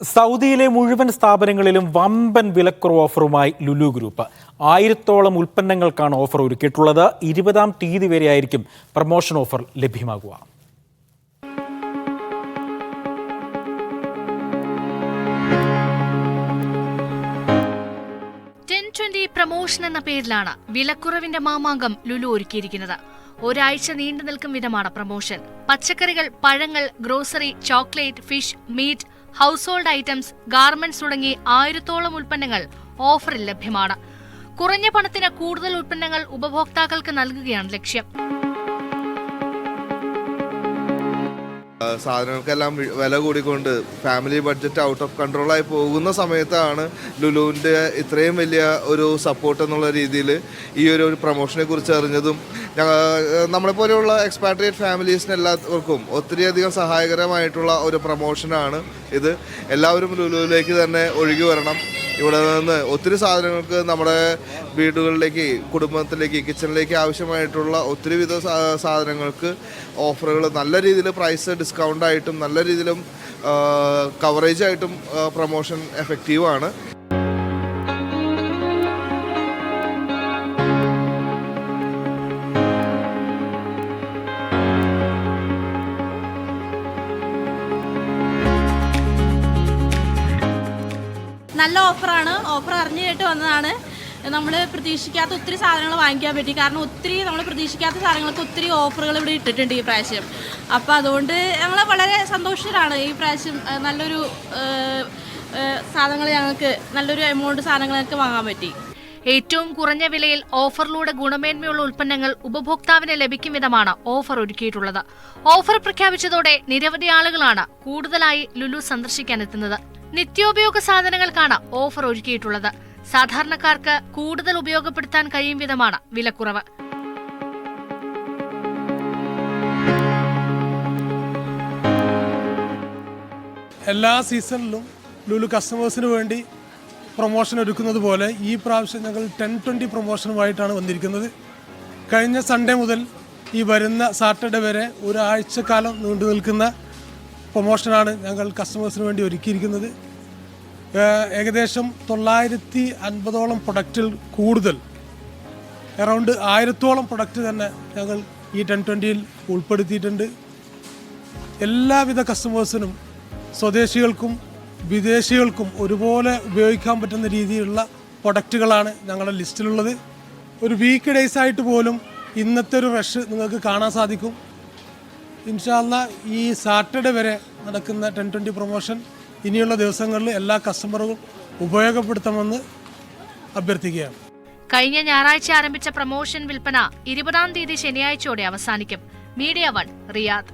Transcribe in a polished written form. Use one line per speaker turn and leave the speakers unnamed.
സൗദിയിലെ മുഴുവൻ സ്ഥാപനങ്ങളിലും വമ്പൻ വിലക്കുറവ് ഓഫറുമായി ലുലു ഗ്രൂപ്പ്. 1000-ഓളം ഉൽപ്പന്നങ്ങൾക്കാണ് ഓഫർ ഒരുക്കിയിട്ടുള്ളത്. 20-ാം തീയതി വരെയായിരിക്കും പ്രമോഷൻ ഓഫർ ലഭ്യമാകുക.
പ്രമോഷൻ എന്ന പേരിലാണ് വിലക്കുറവിന്റെ മാമാങ്കം ലുലു ഒരുക്കിയിരിക്കുന്നത്. ഒരാഴ്ച നീണ്ടു നിൽക്കും വിധമാണ് പ്രമോഷൻ. പച്ചക്കറികൾ, പഴങ്ങൾ, grocery, chocolate, fish, meat, household items, garments തുടങ്ങി 1000-ഓളം ഉൽപ്പന്നങ്ങൾ ഓഫറിൽ ലഭ്യമാണ്. കുറഞ്ഞ പണത്തിന് കൂടുതൽ ഉൽപ്പന്നങ്ങൾ ഉപഭോക്താക്കൾക്ക് നൽകുകയാണ് ലക്ഷ്യം.
സാധനങ്ങൾക്കെല്ലാം വില കൂടിക്കൊണ്ട് ഫാമിലി ബഡ്ജറ്റ് ഔട്ട് ഓഫ് കൺട്രോളായി പോകുന്ന സമയത്താണ് ലുലുവിൻ്റെ ഇത്രയും വലിയ ഒരു സപ്പോർട്ട് എന്നുള്ള രീതിയിൽ ഈ ഒരു പ്രൊമോഷനെ കുറിച്ച് അറിഞ്ഞതും നമ്മളെപ്പോലെയുള്ള എക്സ്പാട്രിയേറ്റ് ഫാമിലീസിന് എല്ലാവർക്കും ഒത്തിരിയധികം സഹായകരമായിട്ടുള്ള ഒരു പ്രൊമോഷനാണ് ഇത്. എല്ലാവരും ലുലുവിലേക്ക് തന്നെ ഒഴുകി വരണം. ഇവിടെ നിന്ന് ഒത്തിരി സാധനങ്ങൾക്ക് നമ്മുടെ വീടുകളിലേക്ക്, കുടുംബത്തിലേക്ക്, കിച്ചണിലേക്ക് ആവശ്യമായിട്ടുള്ള ഒത്തിരിവിധ സാധനങ്ങൾക്ക് ഓഫറുകൾ നല്ല രീതിയിൽ പ്രൈസ് ഡിസ്കൗണ്ടായിട്ടും നല്ല രീതിയിലും കവറേജായിട്ടും പ്രൊമോഷൻ എഫക്റ്റീവാണ്.
നല്ല ഓഫറാണ്. ഓഫർ അറിഞ്ഞു കേട്ട് വന്നതാണ്. നമ്മൾ പ്രതീക്ഷിക്കാത്ത ഒത്തിരി സാധനങ്ങൾ വാങ്ങിക്കാൻ പറ്റി. കാരണം ഒത്തിരി നമ്മൾ പ്രതീക്ഷിക്കാത്ത സാധനങ്ങൾക്ക് ഒത്തിരി ഓഫറുകൾ ഇവിടെ ഇട്ടിട്ടുണ്ട് ഈ പ്രാവശ്യം. അപ്പോൾ അതുകൊണ്ട് ഞങ്ങൾ വളരെ സന്തോഷത്തിലാണ്. ഈ പ്രാവശ്യം നല്ലൊരു സാധനങ്ങൾ, ഞങ്ങൾക്ക് നല്ലൊരു എമൗണ്ട് സാധനങ്ങൾ ഞങ്ങൾക്ക് വാങ്ങാൻ പറ്റി.
ഏറ്റവും കുറഞ്ഞ വിലയിൽ ഓഫറിലൂടെ ഗുണമേന്മയുള്ള ഉൽപ്പന്നങ്ങൾ ഉപഭോക്താവിന് ലഭിക്കും വിധമാണ് ഓഫർ ഒരുക്കിയിട്ടുള്ളത്. ഓഫർ പ്രഖ്യാപിച്ചതോടെ നിരവധി ആളുകളാണ് കൂടുതലായി ലുലു സന്ദർശിക്കാനെത്തുന്നത്. നിത്യോപയോഗ സാധനങ്ങൾക്കാണ് ഓഫർ ഒരുക്കിയിട്ടുള്ളത്. സാധാരണക്കാർക്ക് കൂടുതൽ ഉപയോഗപ്പെടുത്താൻ കഴിയും വിധമാണ് വിലക്കുറവ്.
എല്ലാ സീസണിലും ലുലു കസ്റ്റമേഴ്സിന് വേണ്ടി പ്രൊമോഷൻ ഒരുക്കുന്നത് പോലെ ഈ പ്രാവശ്യം ഞങ്ങൾ 10-20 പ്രൊമോഷനുമായിട്ടാണ് വന്നിരിക്കുന്നത്. കഴിഞ്ഞ സൺഡേ മുതൽ ഈ വരുന്ന സാറ്റർഡേ വരെ ഒരാഴ്ചക്കാലം നീണ്ടു നിൽക്കുന്ന പ്രൊമോഷനാണ് ഞങ്ങൾ കസ്റ്റമേഴ്സിന് വേണ്ടി ഒരുക്കിയിരിക്കുന്നത്. ഏകദേശം 950-ഓളം പ്രൊഡക്റ്റിൽ കൂടുതൽ, അറൗണ്ട് 1000-ഓളം പ്രൊഡക്റ്റ് തന്നെ ഞങ്ങൾ ഈ 10-20-ൽ ഉൾപ്പെടുത്തിയിട്ടുണ്ട്. എല്ലാവിധ കസ്റ്റമേഴ്സിനും, സ്വദേശികൾക്കും വിദേശികൾക്കും ഒരുപോലെ ഉപയോഗിക്കാൻ പറ്റുന്ന രീതിയിലുള്ള പ്രൊഡക്റ്റുകളാണ് ഞങ്ങളുടെ ലിസ്റ്റിലുള്ളത്. ഒരു വീക്ക് ഡേയ്സ് ആയിട്ട് പോലും ഇന്നത്തെ ഒരു റഷ് നിങ്ങൾക്ക് കാണാൻ സാധിക്കും. ഇൻഷാ അല്ലാഹ് ഈ സാറ്റർഡേ വരെ നടക്കുന്ന 10-20 പ്രൊമോഷൻ ഇനിയുള്ള ദിവസങ്ങളിൽ എല്ലാ കസ്റ്റമറും ഉപയോഗപ്പെടുത്തണമെന്ന് അഭ്യർത്ഥിക്കുകയാണ്.
കഴിഞ്ഞ ഞായറാഴ്ച ആരംഭിച്ച പ്രൊമോഷൻ വിൽപ്പന 20-ാം തീയതി ശനിയാഴ്ചയോടെ അവസാനിക്കും. Media 1, Riyadh.